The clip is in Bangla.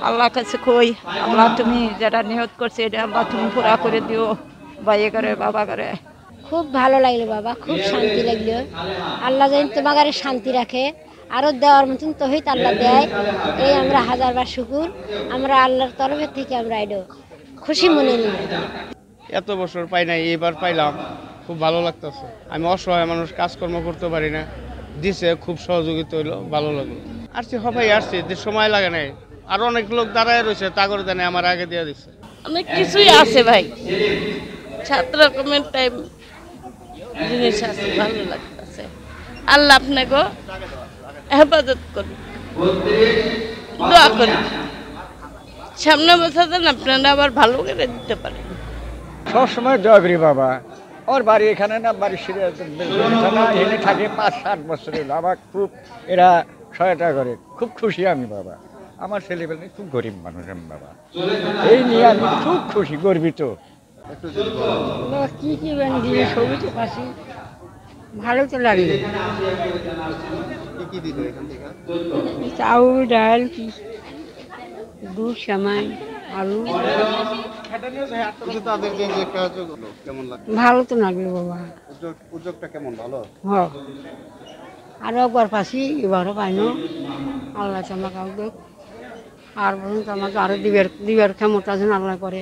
আল্লাহ কাছে কই আল্লাহ তুমি যারা নিয়ত করছে এটা আল্লাহ তুমি পুরা করে দিও ভাইয়ে করে বাবা করে। খুব ভালো লাগলো বাবা, খুব শান্তি লাগলো। আল্লাহ যেন তোমাকে শান্তি রাখে, আরো দেওয়ার মতন তহিত আল্লাহ দেয়। এই আমরা হাজারবার শুকুর, আমরা আল্লাহর তরফের থেকে আমরা এটা খুশি মনে নিই। এত বছর পাই নাই, এবার পাইলাম, খুব ভালো লাগতেছে। আমি অসহায় মানুষ, কাজকর্ম করতে পারি না, দিছে খুব সহযোগিতা হইলো, ভালো লাগলো। আসছি হবাই আসছি, যে সময় লাগে নাই, আরো অনেক লোক দাঁড়ায় রয়েছে, তা করে দেয় আমার আগে দিয়ে দিচ্ছে। অনেক কিছুই আছে ভাই, সাত রকমের টাইম জিনিস আছে, ভালো লাগতেছে। আল্লাহ আপনাকে হেফাজত করুন, দোয়া করি সামনে বছর যেন আপনারা আবার ভালো করে দিতে পারেন। সবসময় দোয়া করি বাবা। আমার বাড়ি এখানে না, বাড়ি এখানে থাকে ৫-৭ বছর হলো। আমার খুব এরা সহায়তা করে, খুব খুশি আমি বাবা। আমার ছেলেবেলা খুব গরিব মানুষ আমি বাবা, এই নিয়ে আমি খুব খুশি, গর্বিত। কি কি দিয়ে ছবি তো পাশি ভালো তো লাগলো। চাউল ডাল কি দুধ সামাই আলু, ভালো তো লাগলো বাবা। উদ্যোগটা কেমন, ভালো? হ্যাঁ, আরো একবার পাশি এবারও পাইনো। আল্লাহ তোমাকে আর বলুন তোমাকে আরো দিবার ক্ষমতা যেন আল্লাহ করে।